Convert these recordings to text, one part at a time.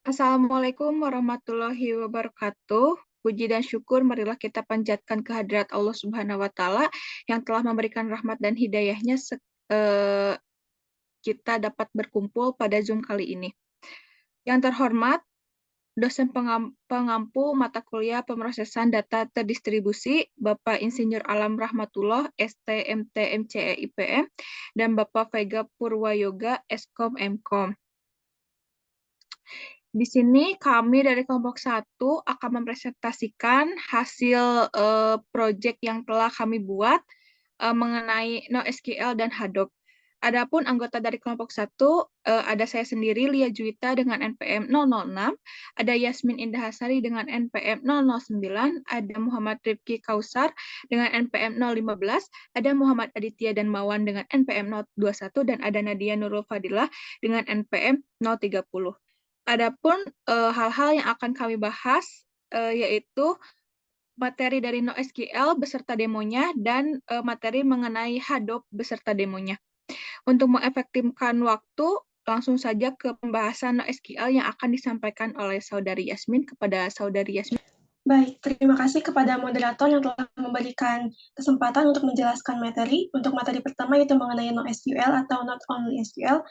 Assalamualaikum warahmatullahi wabarakatuh. Puji dan syukur marilah kita panjatkan kehadirat Allah Subhanahu wa taala yang telah memberikan rahmat dan hidayahnya kita dapat berkumpul pada Zoom kali ini. Yang terhormat dosen pengampu mata kuliah pemrosesan data terdistribusi Bapak Insinyur Alam Rahmatullah STMT MCE IPM dan Bapak Vega Purwayoga Eskom Mkom. Di sini kami dari kelompok 1 akan mempresentasikan hasil proyek yang telah kami buat mengenai NoSQL dan Hadoop. Adapun anggota dari kelompok 1 ada saya sendiri Lia Juwita dengan NPM 006, ada Yasmin Indahasari dengan NPM 009, ada Muhammad Rifki Kausar dengan NPM 015, ada Muhammad Aditya dan Mawan dengan NPM 021 dan ada Nadia Nurul Fadilah dengan NPM 030. Adapun hal-hal yang akan kami bahas yaitu materi dari NoSQL beserta demonya dan materi mengenai Hadoop beserta demonya. Untuk mengefektifkan waktu, langsung saja ke pembahasan NoSQL yang akan disampaikan oleh Saudari Yasmin kepada Saudari Yasmin. Baik, terima kasih kepada moderator yang telah memberikan kesempatan untuk menjelaskan materi. Untuk materi pertama yaitu mengenai NoSQL atau Not Only SQL.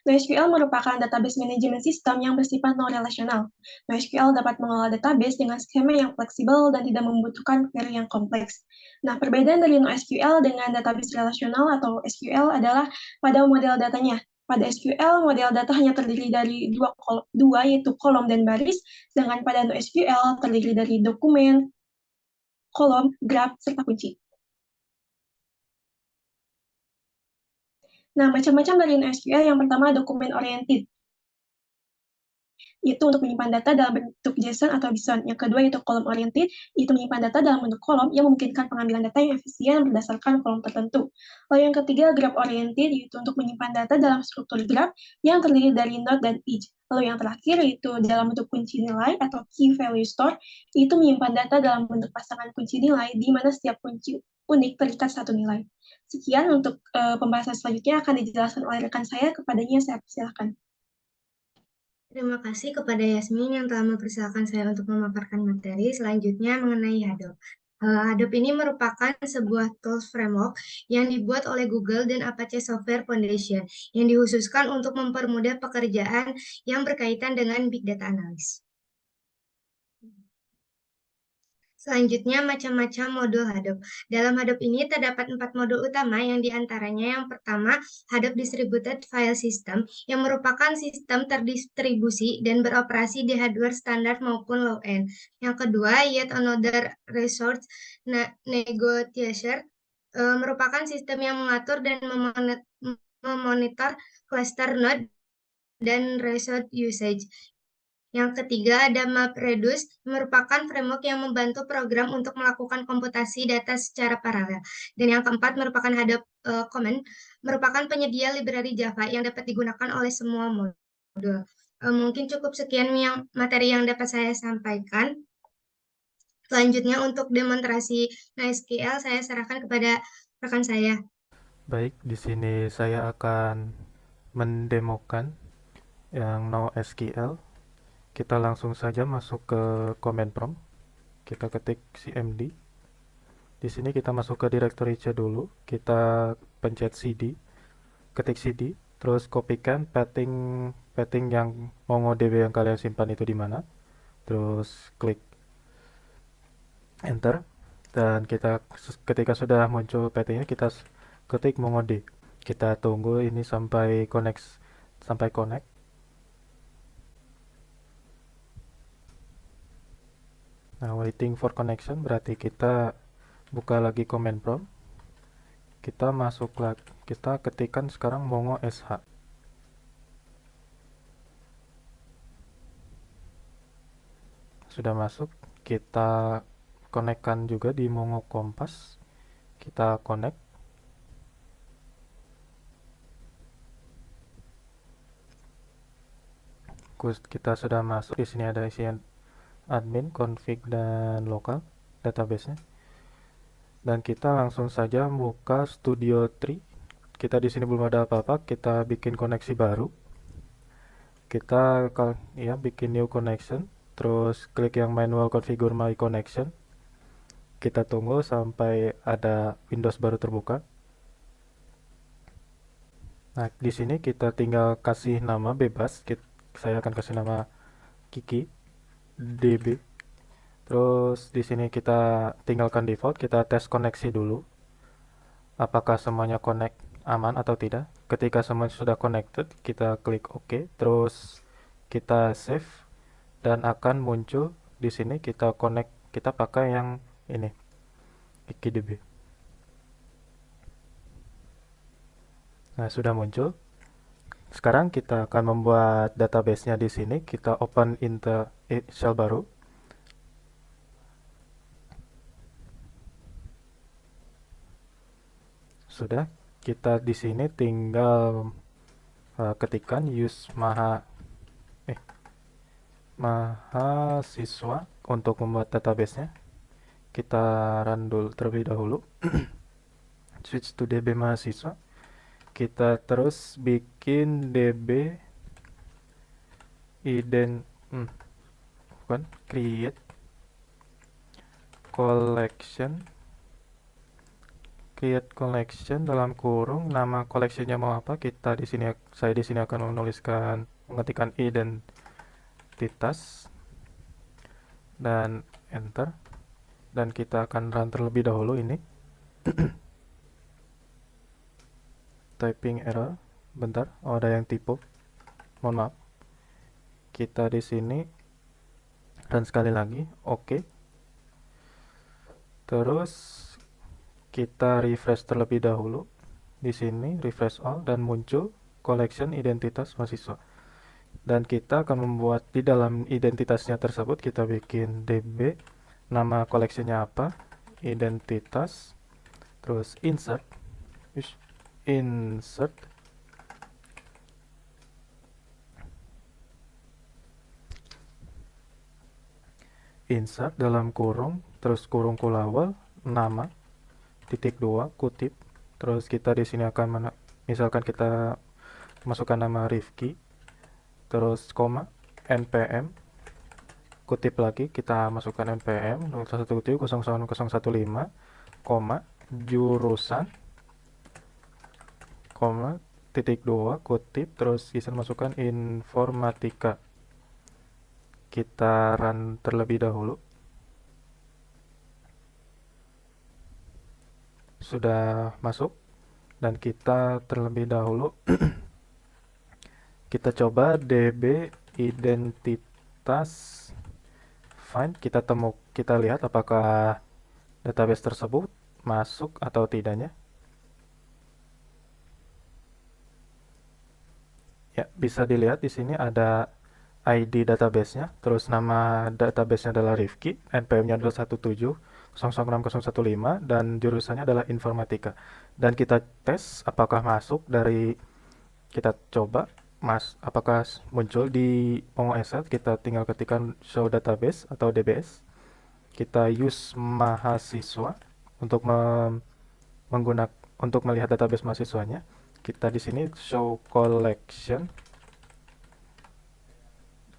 NoSQL merupakan database manajemen sistem yang bersifat non-relasional. NoSQL dapat mengelola database dengan skema yang fleksibel dan tidak membutuhkan query yang kompleks. Nah, perbedaan dari NoSQL dengan database relasional atau SQL adalah pada model datanya. Pada SQL, model data hanya terdiri dari dua yaitu kolom dan baris, sedangkan pada NoSQL terdiri dari dokumen, kolom, graf, serta kunci. Nah, macam-macam dari NoSQL yang pertama dokumen oriented. Itu untuk menyimpan data dalam bentuk JSON atau BSON. Yang kedua yaitu column oriented, itu menyimpan data dalam bentuk kolom yang memungkinkan pengambilan data yang efisien berdasarkan kolom tertentu. Lalu yang ketiga graph oriented, yaitu untuk menyimpan data dalam struktur graph yang terdiri dari node dan edge. Lalu yang terakhir yaitu dalam bentuk kunci nilai atau key value store, itu menyimpan data dalam bentuk pasangan kunci nilai di mana setiap kunci unik terikat satu nilai. Sekian untuk pembahasan selanjutnya akan dijelaskan oleh rekan saya, kepadanya saya persilahkan. Terima kasih kepada Yasmin yang telah mempersilahkan saya untuk memaparkan materi selanjutnya mengenai Hadoop. Hadoop ini merupakan sebuah tools framework yang dibuat oleh Google dan Apache Software Foundation yang dikhususkan untuk mempermudah pekerjaan yang berkaitan dengan Big Data Analysis. Selanjutnya, macam-macam modul Hadoop. Dalam Hadoop ini terdapat 4 modul utama yang diantaranya yang pertama, Hadoop Distributed File System, yang merupakan sistem terdistribusi dan beroperasi di hardware standar maupun low-end. Yang kedua, Yet Another Resource Negotiator, merupakan sistem yang mengatur dan memonitor cluster node dan resource usage. Yang ketiga, ada MapReduce, merupakan framework yang membantu program untuk melakukan komputasi data secara paralel. Dan yang keempat merupakan Hadoop Command, merupakan penyedia library Java yang dapat digunakan oleh semua modul. Mungkin cukup sekian materi yang dapat saya sampaikan. Selanjutnya untuk demonstrasi NoSQL saya serahkan kepada rekan saya. Baik, di sini saya akan mendemokan yang NoSQL. Kita langsung saja masuk ke command prompt. Kita ketik cmd. Di sini kita masuk ke directory C dulu. Kita pencet cd, ketik cd, terus kopikan pathing yang MongoDB yang kalian simpan itu di mana. Terus klik enter, dan ketika sudah muncul pathingnya kita ketik mongod. Kita tunggu ini sampai connect. Nah, waiting for connection berarti kita buka lagi command prompt. Kita ketikkan sekarang mongo sh. Sudah masuk, kita konekkan juga di mongo kompas. Kita connect. Kita sudah masuk. Di sini ada isian admin, config, dan lokal database-nya. Dan kita langsung saja buka Studio Tree. Kita di sini belum ada apa-apa, kita bikin koneksi baru. kita ya bikin new connection, terus klik yang manual configure my connection. Kita tunggu sampai ada Windows baru terbuka. Nah, di sini kita tinggal kasih nama bebas. Saya akan kasih nama Kiki DB. Terus di sini kita tinggalkan default, kita tes koneksi dulu. Apakah semuanya connect aman atau tidak? Ketika semuanya sudah connected, kita klik OK, terus kita save dan akan muncul di sini kita connect, kita pakai yang ini, KikiDB. Nah, sudah muncul. Sekarang kita akan membuat database-nya di sini. Kita open into shell baru. Sudah, kita di sini tinggal ketikkan use mahasiswa untuk membuat database-nya. Kita run dulu terlebih dahulu. Switch to DB mahasiswa. Kita terus bikin DB create collection dalam kurung nama collectionnya mau apa, saya di sini akan mengetikkan identitas dan enter, dan kita akan run terlebih dahulu ini. Typing error, bentar, ada yang typo, mohon maaf. Kita di sini run sekali lagi, oke. Terus kita refresh terlebih dahulu. Di sini refresh all dan muncul collection identitas mahasiswa. Dan kita akan membuat di dalam identitasnya tersebut, kita bikin DB, nama collectionnya apa, identitas, terus insert dalam kurung, terus kurung kulawal, nama, (2) kutip, terus kita di sini akan misalkan kita masukkan nama Rifki, terus koma, npm, kutip lagi, kita masukkan npm 017.01015, koma, jurusan, koma, (2) kutip, terus kita masukkan informatika. Kita run terlebih dahulu. Sudah masuk, dan kita terlebih dahulu kita coba DB identitas find, kita lihat apakah database tersebut masuk atau tidaknya. Ya, bisa dilihat di sini ada ID database-nya, terus nama database-nya adalah Rifki, NPM-nya adalah 17.006.015, dan jurusannya adalah informatika. Dan kita tes apakah masuk kita coba apakah muncul di MongoSL. Kita tinggal ketikkan show database atau DBS. Kita use mahasiswa untuk untuk melihat database mahasiswanya. Kita di sini show collection.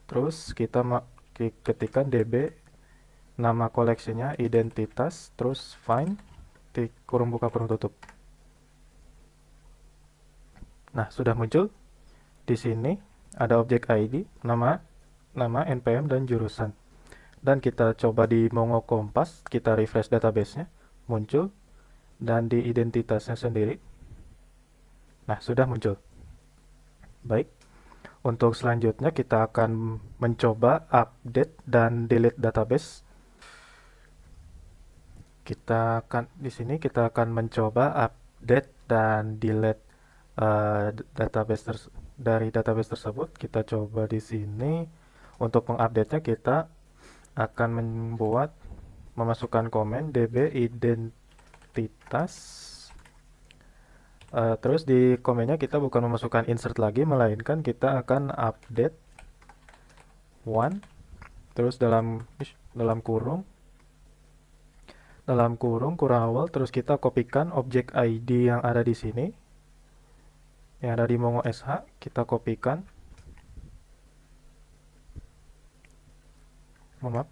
Terus kita ketikkan DB, nama collection-nya, identitas, terus find, kurung buka kurung tutup. Nah, sudah muncul. Di sini ada objek ID, nama, npm, dan jurusan. Dan kita coba di Mongo Kompas, kita refresh database-nya, muncul, dan di identitasnya sendiri. Nah, sudah muncul. Baik. Untuk selanjutnya kita akan mencoba update dan delete database. Di sini kita akan mencoba update dan delete dari database tersebut. Kita coba di sini. Untuk mengupdate-nya kita akan memasukkan komen db identitas. Terus di komennya kita bukan memasukkan insert lagi, melainkan kita akan update one, terus dalam kurung awal, terus kita kopikan objek ID yang ada di sini, yang ada di Mongo SH, kita kopikan, Maaf,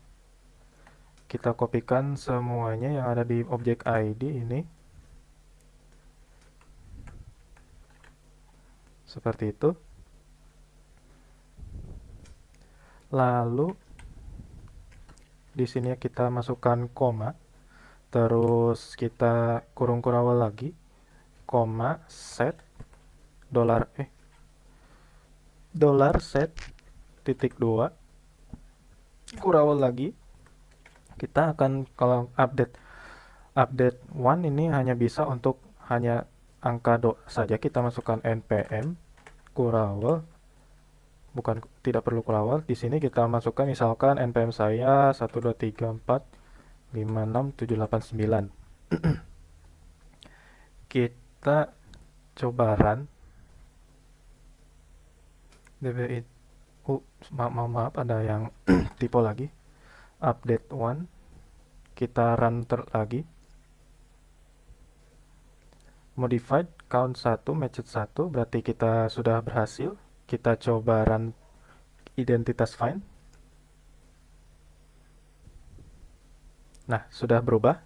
kita kopikan semuanya yang ada di objek ID ini seperti itu. Lalu di sini kita masukkan koma, terus kita kurung kurawal lagi, koma set dolar set titik 2 kurawal lagi. Kita akan, kalau update 1 ini hanya bisa untuk hanya angka saja, kita masukkan npm kurawal, bukan, tidak perlu kurawal. Di sini kita masukkan misalkan npm saya 123456789. Kita coba run dbi. Maaf, ada yang typo lagi. Update 1, kita run lagi. Modified count 1 matched 1, berarti kita sudah berhasil. Kita coba run identitas find. Nah, sudah berubah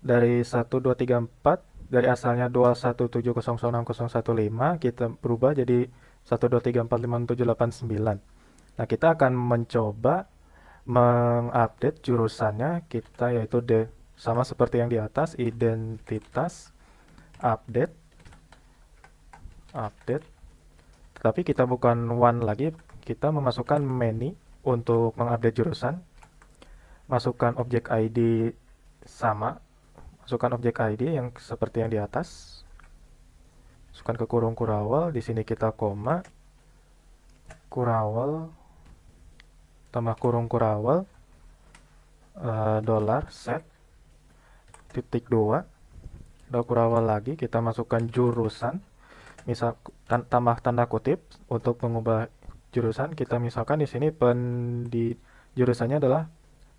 dari 1234, dari asalnya 217006015, kita berubah jadi 123456789. Nah, kita akan mencoba mengupdate jurusannya kita, yaitu sama seperti yang di atas, identitas update, tetapi kita bukan one lagi, kita memasukkan many untuk mengupdate jurusan. Masukkan objek ID sama, masukkan objek ID yang seperti yang di atas, masukkan ke kurung kurawal. Di sini kita koma kurawal tambah kurung kurawal dolar set titik 2 kurawal lagi. Kita masukkan jurusan, misal tambah tanda kutip untuk mengubah jurusan. Kita misalkan di sini jurusannya adalah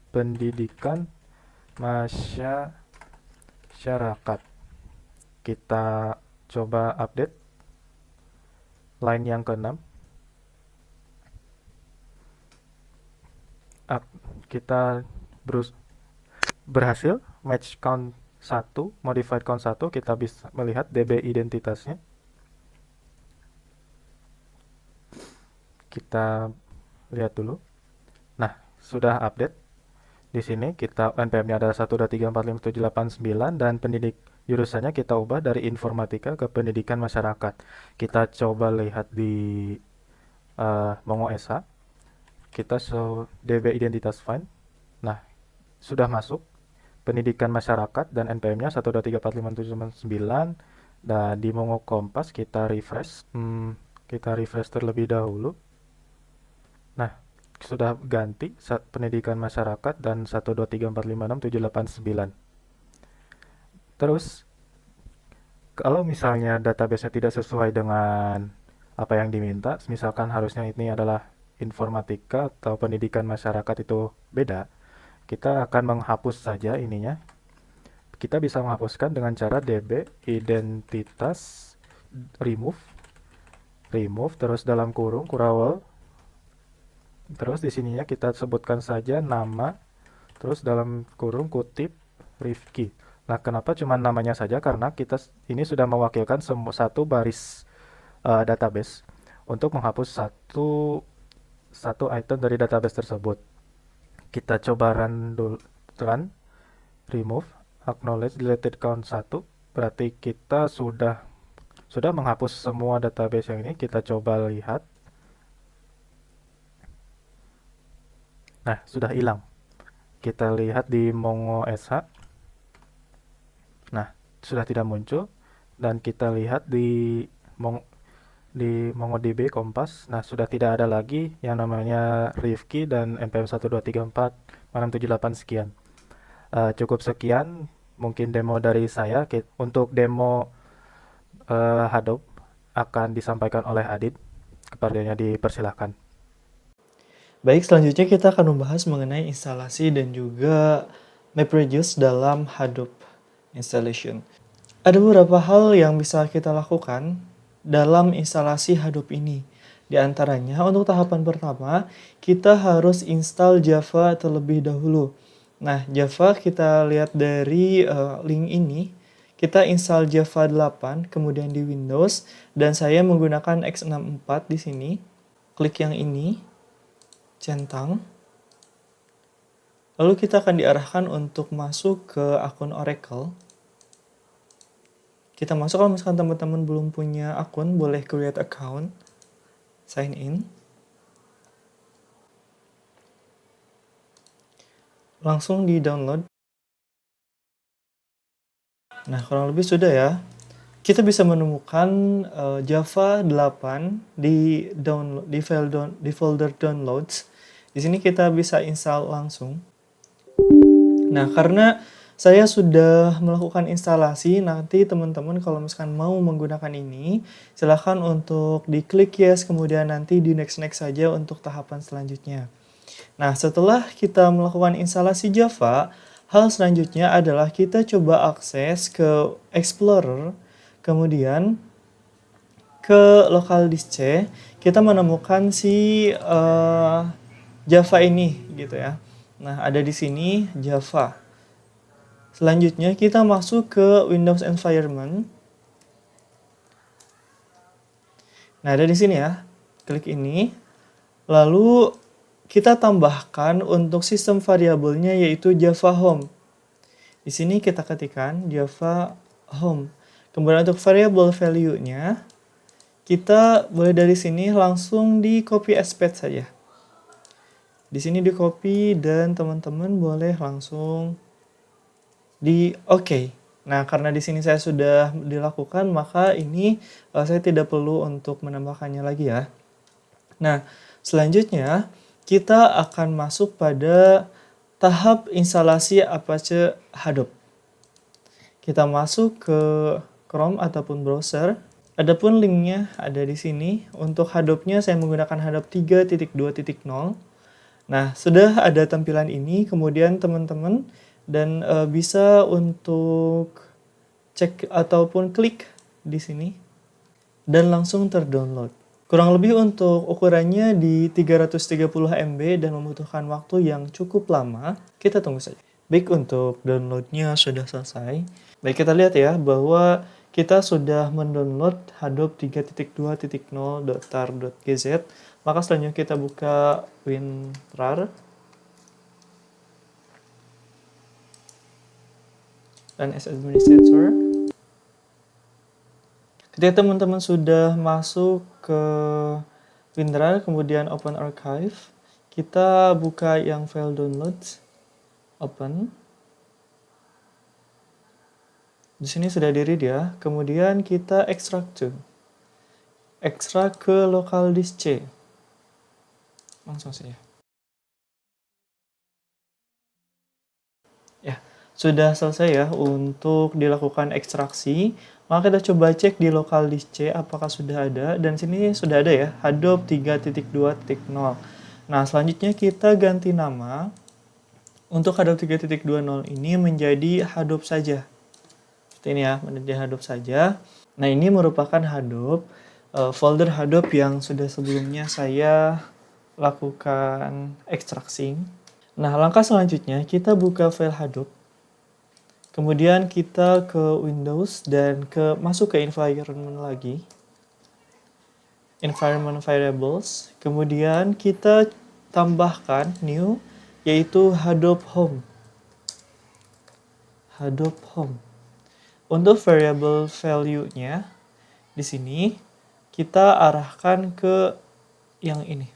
pendidikan masyarakat. Kita coba update line yang ke-6. Kita berhasil match count 1, modified count 1. Kita bisa melihat DB identitasnya. Kita lihat dulu. Nah, sudah update. Di sini kita npm-nya adalah 123456789 dan jurusannya kita ubah dari informatika ke pendidikan masyarakat. Kita coba lihat di MongoSH. Kita show DB identitas find. Nah, sudah masuk pendidikan masyarakat dan npm-nya 123456789. Dan di Mongo Kompas kita refresh. Kita refresh terlebih dahulu. Nah, sudah ganti pendidikan masyarakat dan 123456789. Terus kalau misalnya database-nya tidak sesuai dengan apa yang diminta, misalkan harusnya ini adalah informatika atau pendidikan masyarakat, itu beda, kita akan menghapus saja ininya. Kita bisa menghapuskan dengan cara db identitas remove terus dalam kurung kurawal. Terus di sininya kita sebutkan saja nama, terus dalam kurung kutip Rifki. Nah, kenapa cuma namanya saja? Karena kita ini sudah mewakilkan satu baris database untuk menghapus satu item dari database tersebut. Kita coba run remove acknowledge deleted count 1, berarti kita sudah menghapus semua database yang ini. Kita coba lihat. Nah, sudah hilang. Kita lihat di MongoSH. Nah, sudah tidak muncul. Dan kita lihat di MongoDB Kompas. Nah, sudah tidak ada lagi yang namanya Rifki dan npm 123456789 sekian. Cukup sekian mungkin demo dari saya. Untuk demo Hadoop akan disampaikan oleh Adit. Kepadanya dipersilahkan. Baik, selanjutnya kita akan membahas mengenai instalasi dan juga MapReduce dalam Hadoop installation. Ada beberapa hal yang bisa kita lakukan dalam instalasi Hadoop ini. Di antaranya, untuk tahapan pertama, kita harus install Java terlebih dahulu. Nah, Java kita lihat dari link ini. Kita install Java 8, kemudian di Windows, dan saya menggunakan x64 di sini. Klik yang ini, centang. Lalu kita akan diarahkan untuk masuk ke akun Oracle. Kita masuk, kalau misalkan teman-teman belum punya akun, boleh create account, sign in. Langsung di-download. Nah, kurang lebih sudah ya. Kita bisa menemukan Java 8 di folder downloads. Di sini kita bisa install langsung. Nah, karena saya sudah melakukan instalasi, nanti teman-teman kalau misalkan mau menggunakan ini, silahkan untuk diklik yes, kemudian nanti di next saja untuk tahapan selanjutnya. Nah, setelah kita melakukan instalasi Java, hal selanjutnya adalah kita coba akses ke Explorer, kemudian ke local disk C, kita menemukan si Java ini gitu ya. Nah, ada di sini Java. Selanjutnya kita masuk ke Windows Environment. Nah, ada di sini ya. Klik ini. Lalu kita tambahkan untuk sistem variabelnya yaitu Java Home. Di sini kita ketikkan Java Home. Kemudian untuk variable value-nya, kita boleh dari sini langsung di copy as paste saja. Di sini di copy dan teman-teman boleh langsung di OK. Nah, karena di sini saya sudah dilakukan, maka ini saya tidak perlu untuk menambahkannya lagi ya. Nah, selanjutnya kita akan masuk pada tahap instalasi Apache Hadoop. Kita masuk ke Chrome ataupun browser. Adapun linknya ada di sini. Untuk Hadoop-nya saya menggunakan Hadoop 3.2.0. Nah, sudah ada tampilan ini, kemudian teman-teman dan bisa untuk cek ataupun klik di sini dan langsung terdownload. Kurang lebih untuk ukurannya di 330 MB dan membutuhkan waktu yang cukup lama. Kita tunggu saja. Baik, untuk downloadnya sudah selesai. Baik, kita lihat ya bahwa kita sudah mendownload Hadoop 3.2.0.tar.gz. Maka selanjutnya kita buka WinRAR. Dan as administrator. Ketika teman-teman sudah masuk ke WinRAR, kemudian open archive, kita buka yang file downloads, open. Di sini sudah di-read ya. Kemudian kita extract ke local disk C. Langsung saja. Ya, sudah selesai ya untuk dilakukan ekstraksi. Maka kita coba cek di local disk C apakah sudah ada. Dan sini sudah ada ya, Hadoop 3.2.0. Nah, selanjutnya kita ganti nama. Untuk Hadoop 3.2.0 ini menjadi Hadoop saja. Seperti ini ya, menjadi Hadoop saja. Nah, ini merupakan Hadoop, folder Hadoop yang sudah sebelumnya saya lakukan ekstraksi. Nah, langkah selanjutnya kita buka file Hadoop. Kemudian kita ke Windows dan masuk ke environment lagi. Environment variables. Kemudian kita tambahkan new, yaitu Hadoop Home. Hadoop Home. Untuk variable value-nya, di sini kita arahkan ke yang ini.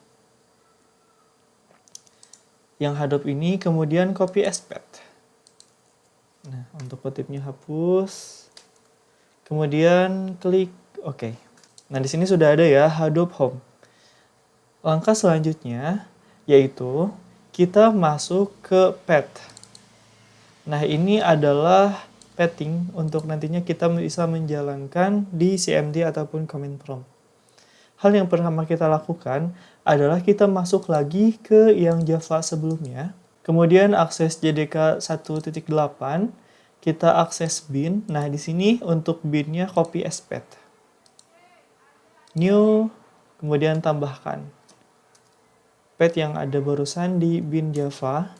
Yang Hadoop ini, kemudian copy as paste. Nah, untuk kutipnya hapus. Kemudian klik OK. Nah, di sini sudah ada ya Hadoop Home. Langkah selanjutnya yaitu kita masuk ke path. Nah, ini adalah pathing untuk nantinya kita bisa menjalankan di CMD ataupun command prompt. Hal yang pertama kita lakukan adalah kita masuk lagi ke yang Java sebelumnya. Kemudian akses JDK 1.8, kita akses bin. Nah, di sini untuk binnya copy as path. New, kemudian tambahkan path yang ada barusan di bin Java,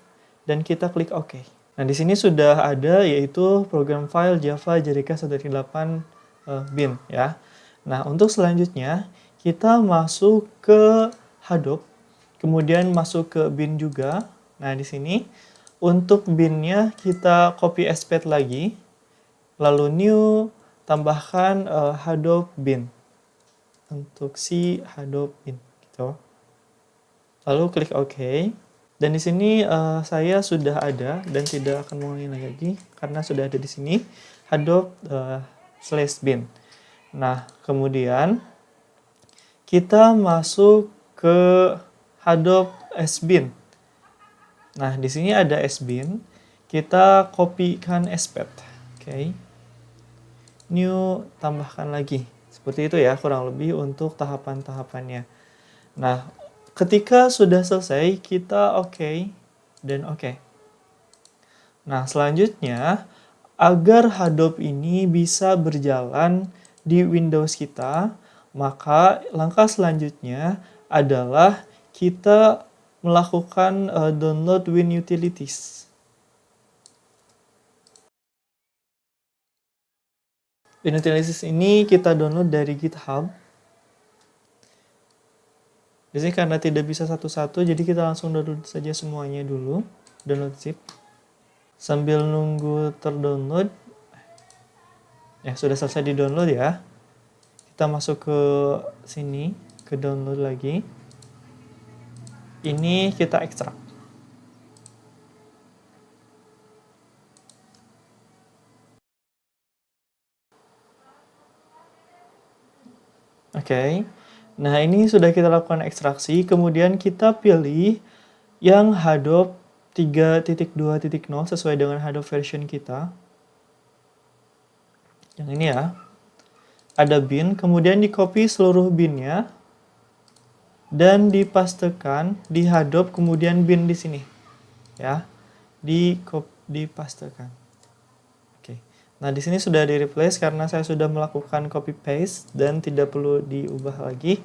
dan kita klik OK. Nah, di sini sudah ada yaitu program file Java JDK 1.8 bin ya. Nah, untuk selanjutnya kita masuk ke Hadoop, kemudian masuk ke bin juga. Nah, di sini untuk binnya kita copy as path lagi, lalu new, tambahkan Hadoop bin untuk si Hadoop bin gitu. Lalu klik OK. Dan di sini saya sudah ada dan tidak akan mengulangi lagi karena sudah ada di sini Hadoop /bin. Nah, kemudian kita masuk ke Hadoop sbin. Nah, di sini ada sbin. Kita kopikan as path. Oke. New, tambahkan lagi. Seperti itu ya, kurang lebih untuk tahapan-tahapannya. Nah, ketika sudah selesai, kita OK dan OK. Nah, selanjutnya, agar Hadoop ini bisa berjalan di Windows kita, maka langkah selanjutnya adalah kita melakukan download WinUtilities. WinUtilities ini kita download dari GitHub. Di sini karena tidak bisa satu-satu, jadi kita langsung download saja semuanya dulu. Download zip. Sambil nunggu terdownload. Ya, sudah selesai di-download ya. Kita masuk ke sini, ke download lagi. Ini kita ekstrak. Oke. Nah, ini sudah kita lakukan ekstraksi, kemudian kita pilih yang Hadoop 3.2.0 sesuai dengan Hadoop version kita. Yang ini ya. Ada bin, kemudian di-copy seluruh binnya dan dipastekan di Hadoop, kemudian bin di sini. Ya. Dipastekan. Oke. Nah, di sini sudah di-replace karena saya sudah melakukan copy paste dan tidak perlu diubah lagi.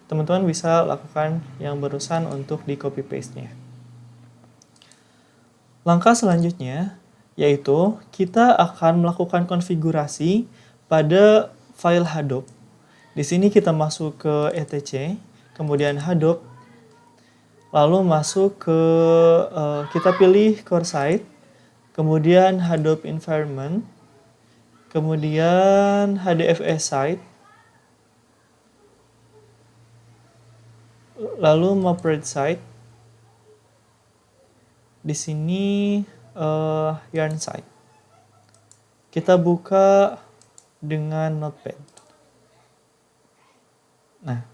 Teman-teman bisa lakukan yang barusan untuk di copy paste-nya. Langkah selanjutnya yaitu kita akan melakukan konfigurasi pada file Hadoop. Di sini kita masuk ke etc, kemudian Hadoop, lalu masuk ke kita pilih core site, kemudian Hadoop environment, kemudian HDFS site, lalu Mopride site. Di sini yarn site. Kita buka dengan Notepad. Nah,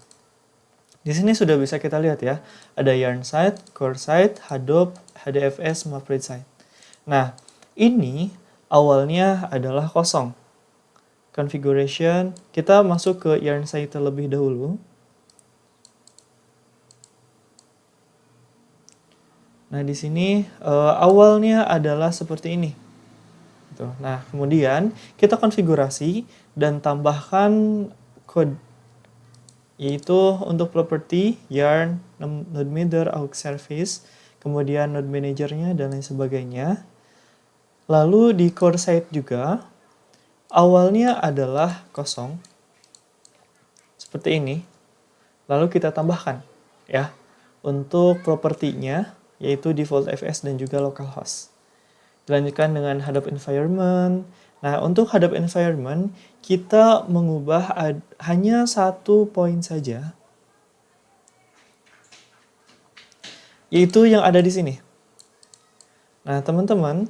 di sini sudah bisa kita lihat ya, ada yarn site, core site, Hadoop, HDFS, Mopride site. Nah, ini awalnya adalah kosong. Configuration, kita masuk ke yarn site terlebih dahulu. Nah, di sini awalnya adalah seperti ini. Nah, kemudian kita konfigurasi dan tambahkan kode, yaitu untuk property, yarn, node manager, aux service, kemudian node managernya, dan lain sebagainya. Lalu di core site juga, awalnya adalah kosong, seperti ini. Lalu kita tambahkan, ya, untuk propertinya, yaitu default FS dan juga localhost. Dilanjutkan dengan Hadoop environment. Nah, untuk Hadoop environment, kita mengubah hanya satu poin saja, yaitu yang ada di sini. Nah, teman-teman,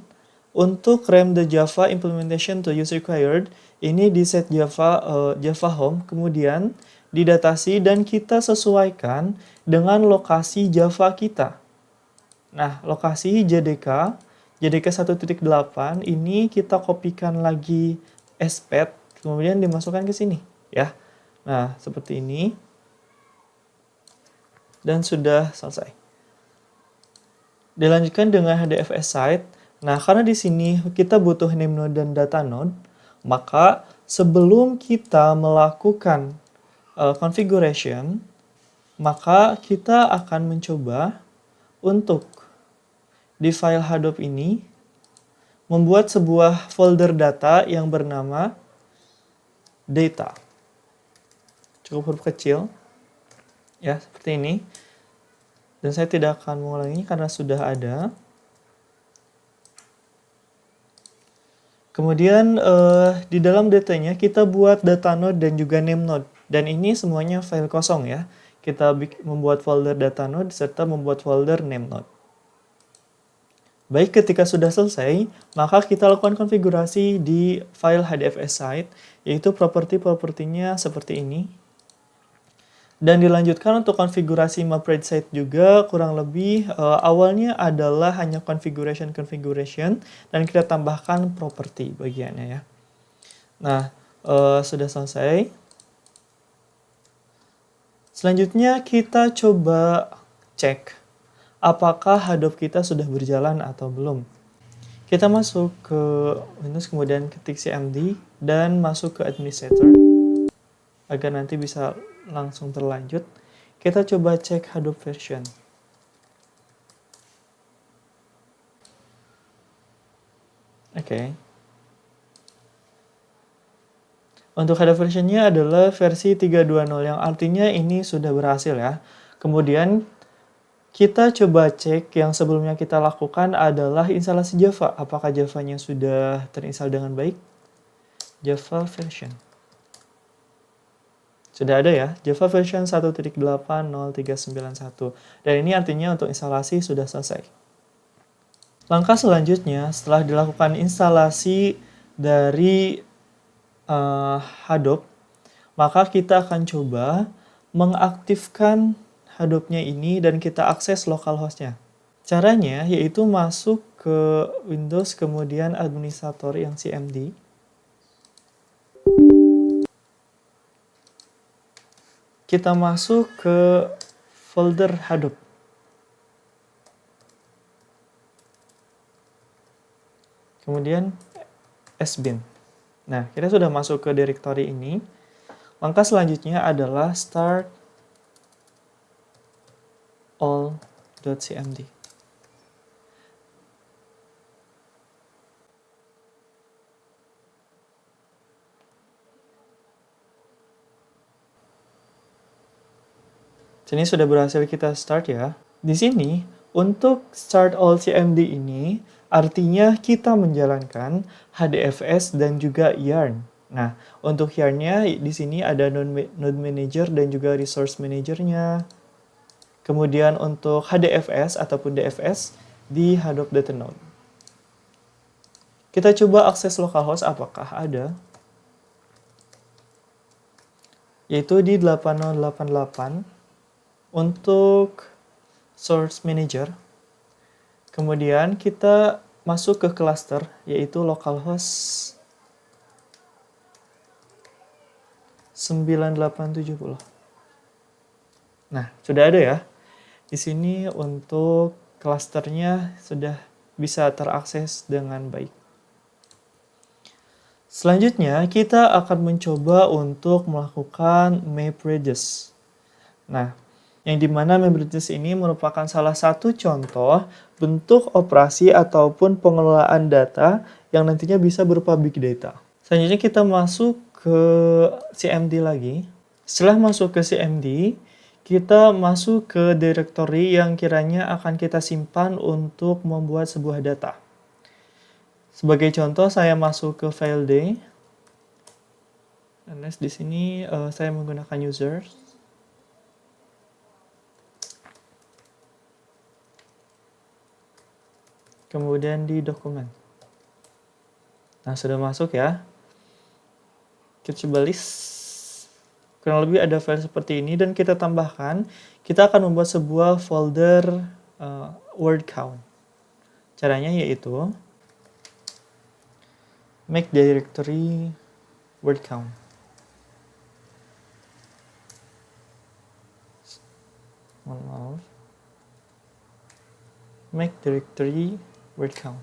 untuk rem the Java implementation to use required, ini di set Java home, kemudian didatasi dan kita sesuaikan dengan lokasi Java kita. Nah, lokasi JDK 1.8 ini kita kopikan lagi as path, kemudian dimasukkan ke sini, ya. Nah, seperti ini. Dan sudah selesai. Dilanjutkan dengan HDFS site. Nah, karena di sini kita butuh name node dan data node, maka sebelum kita melakukan configuration, Maka kita akan mencoba untuk di file Hadoop ini membuat sebuah folder data yang bernama data. Cukup huruf kecil, ya seperti ini. Dan saya tidak akan mengulanginya karena sudah ada. Kemudian di dalam datanya kita buat data node dan juga name node. Dan ini semuanya file kosong ya. Kita membuat folder data node serta membuat folder name node. Baik, ketika sudah selesai, maka kita lakukan konfigurasi di file HDFS site, yaitu properti-propertinya seperti ini. Dan dilanjutkan untuk konfigurasi MapRead site juga kurang lebih awalnya adalah hanya configuration dan kita tambahkan properti bagiannya ya. Nah, sudah selesai. Selanjutnya kita coba cek apakah Hadoop kita sudah berjalan atau belum. Kita masuk ke Windows kemudian ketik cmd dan masuk ke administrator agar nanti bisa langsung terlanjut. Kita coba cek Hadoop version. Oke. Untuk Hadoop versionnya adalah versi 3.2.0 yang artinya ini sudah berhasil ya. Kemudian kita coba cek yang sebelumnya kita lakukan adalah instalasi Java. Apakah Java-nya sudah terinstall dengan baik? Java version. Sudah ada ya, Java version 1.8.0391. Dan ini artinya untuk instalasi sudah selesai. Langkah selanjutnya, setelah dilakukan instalasi dari Hadoop, maka kita akan coba mengaktifkan Hadoop-nya ini dan kita akses localhost-nya. Caranya yaitu masuk ke Windows kemudian administrator yang cmd. Kita masuk ke folder Hadoop. Kemudian sbin. Nah, kita sudah masuk ke directory ini. Langkah selanjutnya adalah start all.cmd. Sini sudah berhasil kita start ya. Di sini, untuk start all CMD ini, artinya kita menjalankan HDFS dan juga Yarn. Nah, untuk Yarn-nya di sini ada Node Manager dan juga Resource Manager-nya. Kemudian untuk HDFS ataupun DFS di Hadoop Data Node. Kita coba akses localhost apakah ada. Yaitu di 8088. Untuk Source Manager, kemudian kita masuk ke cluster, yaitu localhost 9870. Nah, sudah ada ya. Di sini untuk klasternya sudah bisa terakses dengan baik. Selanjutnya, kita akan mencoba untuk melakukan MapReduce. Nah, yang dimana MapReduce ini merupakan salah satu contoh bentuk operasi ataupun pengelolaan data yang nantinya bisa berupa big data. Selanjutnya kita masuk ke CMD lagi. Setelah masuk ke CMD, kita masuk ke directory yang kiranya akan kita simpan untuk membuat sebuah data. Sebagai contoh, saya masuk ke file D. Dan di sini saya menggunakan users. Kemudian di dokumen. Nah, sudah masuk ya. Kita coba list. Kurang lebih ada file seperti ini dan kita tambahkan. Kita akan membuat sebuah folder word count. Caranya yaitu make directory word count. Make directory word count.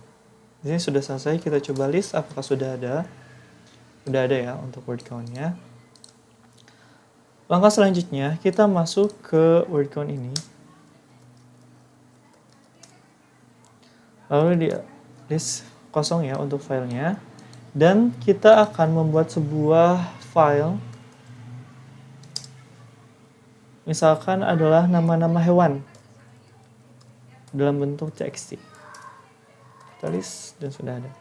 Di sini sudah selesai, kita coba list apakah sudah ada. Sudah ada ya untuk word count-nya. Langkah selanjutnya, kita masuk ke word count ini. Lalu di list kosong ya untuk filenya. Dan kita akan membuat sebuah file. Misalkan adalah nama-nama hewan dalam bentuk txt. Kita list dan sudah ada.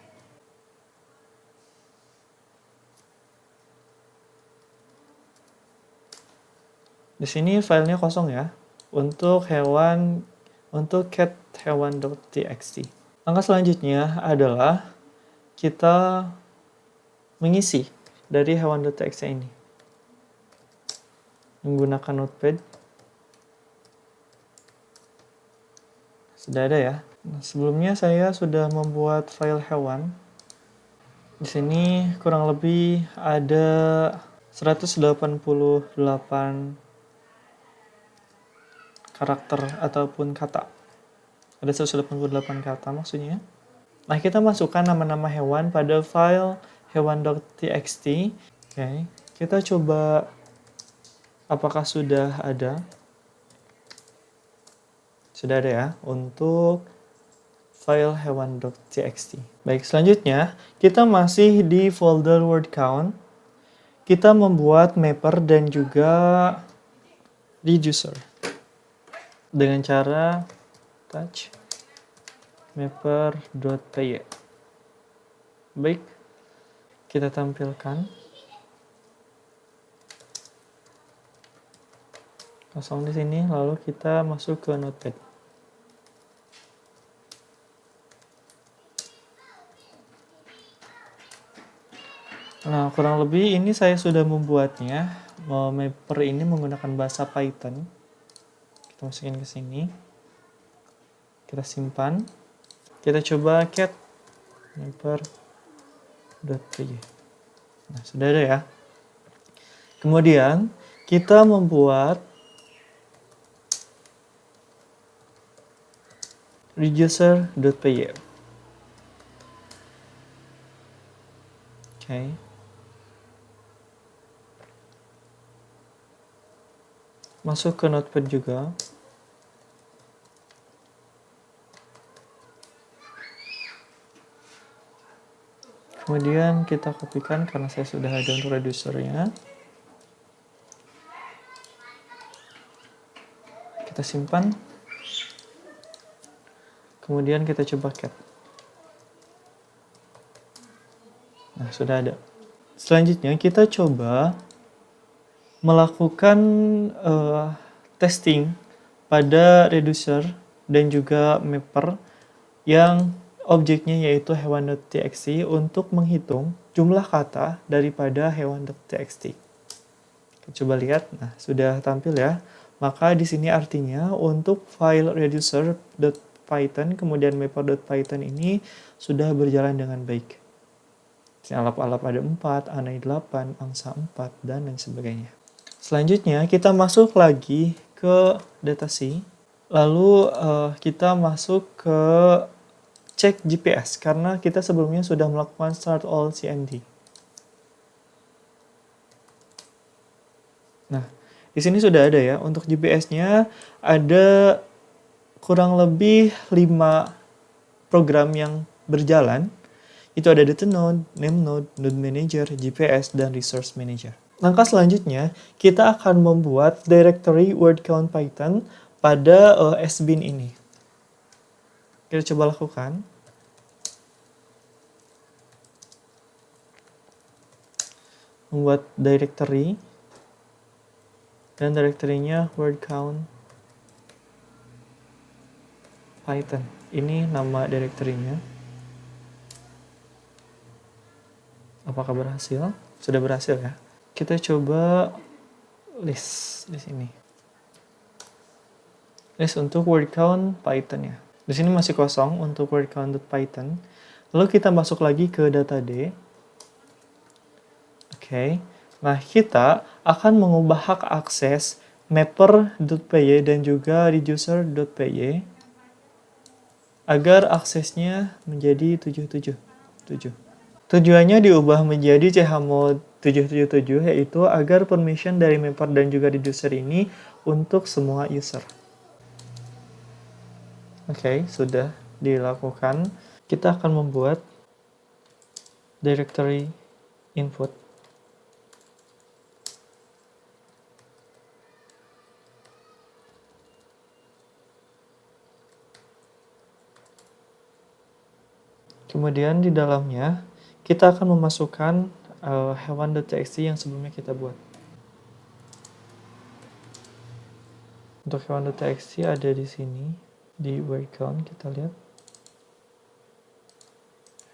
Di sini filenya kosong ya. Untuk cat hewan.txt. Langkah selanjutnya adalah kita mengisi dari hewan.txt ini menggunakan notepad. Sudah ada ya. Nah, sebelumnya saya sudah membuat file hewan. Di sini kurang lebih ada 188 karakter ataupun kata. Ada 188 kata maksudnya. Nah, kita masukkan nama-nama hewan pada file hewan.txt. Oke, kita coba apakah sudah ada. Sudah ada ya untuk file hewan.txt. Baik, selanjutnya kita masih di folder word count. Kita membuat mapper dan juga reducer dengan cara touch mapper.py. Baik, kita tampilkan kosong di sini, lalu kita masuk ke notepad. Nah, kurang lebih ini saya sudah membuatnya. Mapper ini menggunakan bahasa Python. Kita masukin ke sini. Kita simpan. Kita coba cat mapper.py. Nah, sudah ada ya. Kemudian kita membuat reducer.py. Oke. Masuk ke notepad juga. Kemudian kita kopikan karena saya sudah ada untuk reducernya. Kita simpan. Kemudian kita coba cat. Nah, sudah ada. Selanjutnya kita coba melakukan testing pada reducer dan juga mapper yang objeknya yaitu hewan.txt untuk menghitung jumlah kata daripada hewan.txt. Kita coba lihat. Nah, sudah tampil ya. Maka di sini artinya untuk file reducer.python kemudian mapper.python ini sudah berjalan dengan baik. Alap-alap ada 4, anai 8, angsa 4, dan lain sebagainya. Selanjutnya kita masuk lagi ke datasy. Lalu kita masuk ke cek GPS karena kita sebelumnya sudah melakukan start all CMD. Nah, di sini sudah ada ya. Untuk GPS-nya ada kurang lebih 5 program yang berjalan. Itu ada data node, name node, node manager, GPS, dan resource manager. Langkah selanjutnya, kita akan membuat directory word count Python pada sbin ini. Kita coba lakukan. Membuat directory. Dan directory-nya word count Python. Ini nama directory-nya. Apakah berhasil? Sudah berhasil ya. Kita coba list di sini. List untuk word count Python ya. Di sini masih kosong untuk word count.python. Lalu kita masuk lagi ke data D. Oke. Nah, kita akan mengubah hak akses mapper.py dan juga reducer.py agar aksesnya menjadi 777. Tujuannya diubah menjadi chmod 777 yaitu agar permission dari mapper dan juga reducer ini untuk semua user. Oke, sudah dilakukan. Kita akan membuat directory input. Kemudian di dalamnya kita akan memasukkan hewan.txt yang sebelumnya kita buat. Untuk hewan.txt ada di sini, di word count kita lihat.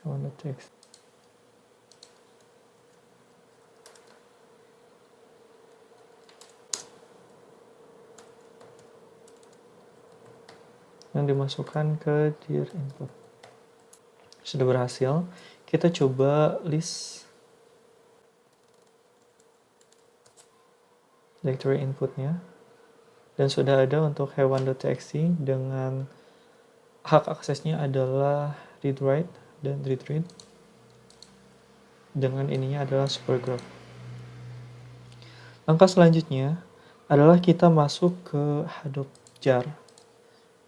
Hewan.txt. Yang dimasukkan ke dir input. Sudah berhasil. Kita coba list directory inputnya. Dan sudah ada untuk hewan.txt dengan hak aksesnya adalah read write dan read read. Dengan ininya adalah supergraph. Langkah selanjutnya adalah kita masuk ke Hadoop jar.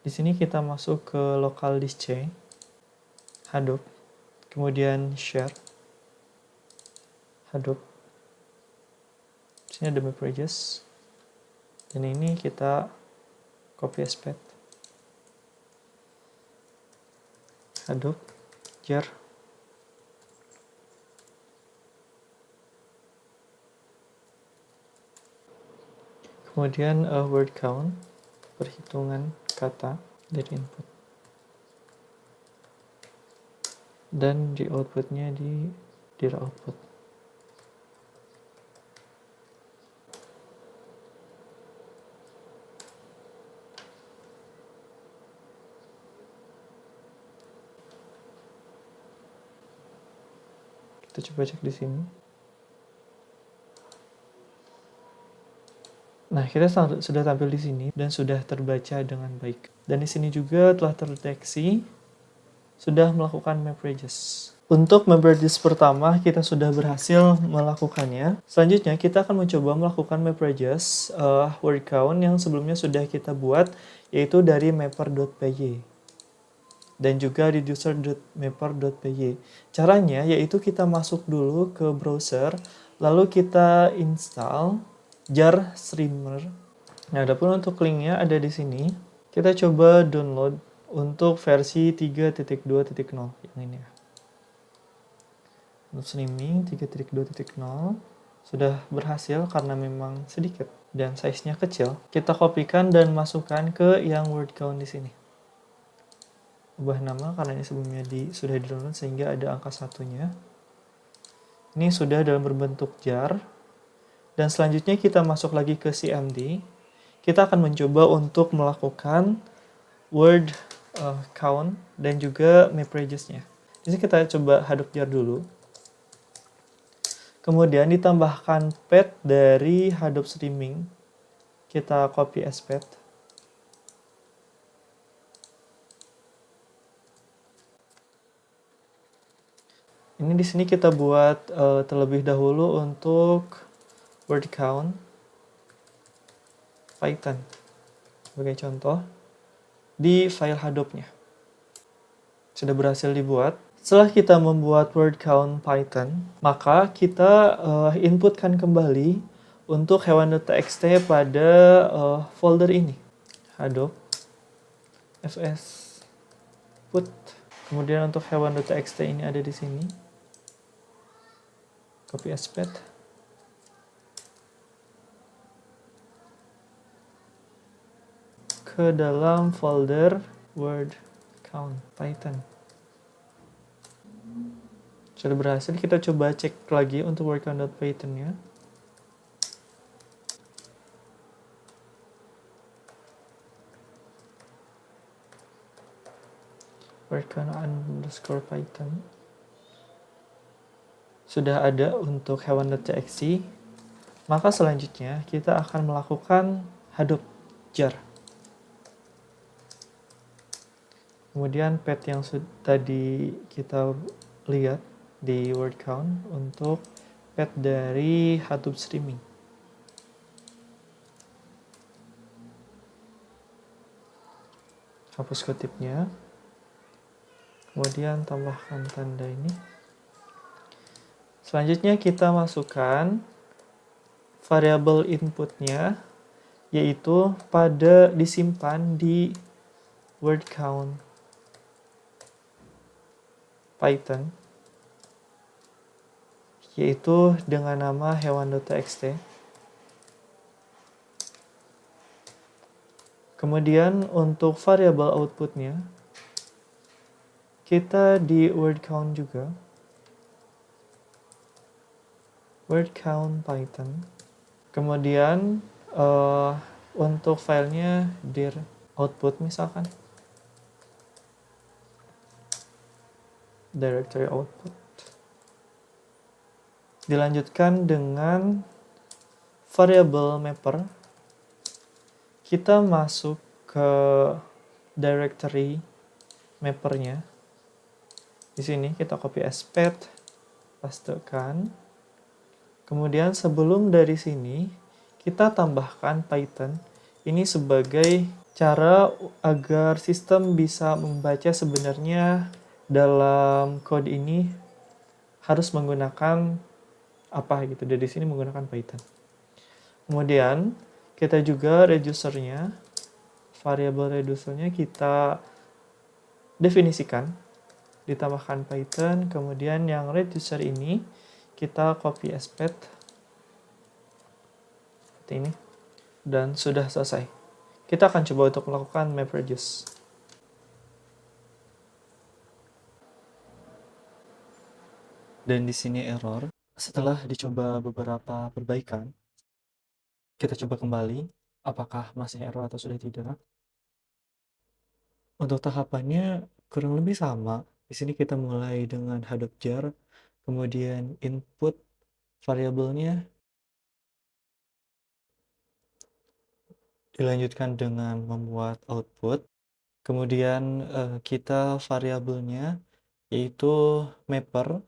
Di sini kita masuk ke local disk C, Hadoop, kemudian share, Hadoop. Di sini ada MapReduce. Dan ini kita copy as path. Hadoop jar. Kemudian word count, perhitungan kata dari input. Dan di outputnya di dir output. Kita coba cek di sini. Nah, kita sudah tampil di sini dan sudah terbaca dengan baik. Dan di sini juga telah terdeteksi sudah melakukan MapReduce. Untuk MapReduce pertama kita sudah berhasil melakukannya. Selanjutnya kita akan mencoba melakukan MapReduce word count yang sebelumnya sudah kita buat, yaitu dari mapper.py dan juga reducer.mapper.py. Caranya yaitu kita masuk dulu ke browser, lalu kita install jar streamer. Nah, adapun untuk linknya ada di sini. Kita coba download untuk versi 3.2.0 yang ini ya. Untuk streaming 3.2.0 sudah berhasil karena memang sedikit dan size-nya kecil. Kita kopikan dan masukkan ke yang word count di sini. Ubah nama karena ini sebelumnya sudah di-download sehingga ada angka satunya. Ini sudah dalam berbentuk jar. Dan selanjutnya kita masuk lagi ke CMD. Kita akan mencoba untuk melakukan word count dan juga MapReduce-nya. Jadi kita coba Hadoop jar dulu. Kemudian ditambahkan path dari Hadoop streaming. Kita copy as path. Ini di sini kita buat terlebih dahulu untuk word count Python sebagai contoh di file Hadoop-nya. Sudah berhasil dibuat. Setelah kita membuat word count Python, maka kita inputkan kembali untuk hewan.txt pada folder ini. Hadoop fs put. Kemudian untuk hewan.txt ini ada di sini. Copy as path. Ke dalam folder word count Python. Sudah berhasil, kita coba cek lagi untuk word count.python-nya. Word count underscore Python. Sudah ada untuk hewan.txt. Maka selanjutnya kita akan melakukan Hadoop jar. Kemudian path yang tadi kita lihat di word count untuk path dari Hadoop streaming. Hapus kutipnya, kemudian tambahkan tanda ini. Selanjutnya kita masukkan variabel inputnya, yaitu disimpan di word count Python, yaitu dengan nama hewan.txt. Kemudian untuk variabel outputnya, kita di word count juga, word count Python. Kemudian untuk filenya dir output misalkan, directory output. Dilanjutkan dengan variable mapper. Kita masuk ke directory mappernya. Di sini kita copy as path, pastekan. Kemudian sebelum dari sini kita tambahkan Python. Ini sebagai cara agar sistem bisa membaca sebenarnya dalam code ini harus menggunakan apa gitu. Dari sini menggunakan Python. Kemudian kita juga reducernya, variabel reducernya kita definisikan, ditambahkan Python. Kemudian yang reducer ini kita copy as path seperti ini, dan sudah selesai. Kita akan coba untuk melakukan MapReduce. Dan di sini error. Setelah dicoba beberapa perbaikan, kita coba kembali apakah masih error atau sudah tidak. Untuk tahapannya kurang lebih sama. Di sini kita mulai dengan Hadoop jar, kemudian input variabelnya, dilanjutkan dengan membuat output. Kemudian kita variabelnya yaitu mapper,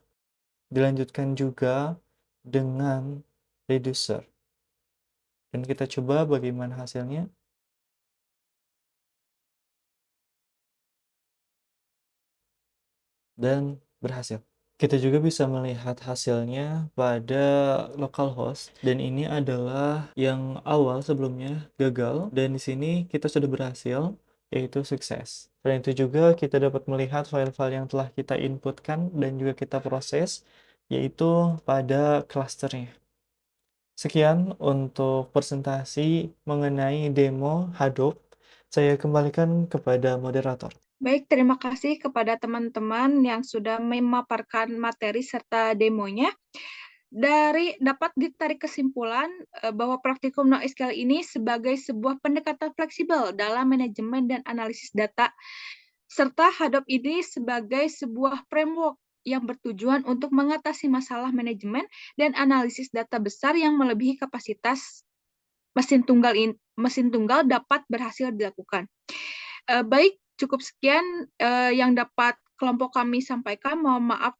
dilanjutkan juga dengan reducer. Dan kita coba bagaimana hasilnya. Dan berhasil. Kita juga bisa melihat hasilnya pada localhost, dan ini adalah yang awal sebelumnya gagal, dan di sini kita sudah berhasil, yaitu sukses. Selain itu juga kita dapat melihat file-file yang telah kita inputkan dan juga kita proses, yaitu pada clusternya. Sekian untuk presentasi mengenai demo Hadoop. Saya kembalikan kepada moderator. Baik, terima kasih kepada teman-teman yang sudah memaparkan materi serta demonya. Dapat ditarik kesimpulan bahwa praktikum NoSQL ini sebagai sebuah pendekatan fleksibel dalam manajemen dan analisis data, serta Hadoop ini sebagai sebuah framework yang bertujuan untuk mengatasi masalah manajemen dan analisis data besar yang melebihi kapasitas mesin tunggal dapat berhasil dilakukan. Baik, cukup sekian yang dapat kelompok kami sampaikan. Mohon maaf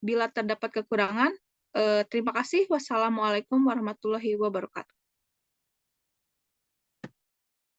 bila terdapat kekurangan. Terima kasih. Wassalamualaikum warahmatullahi wabarakatuh.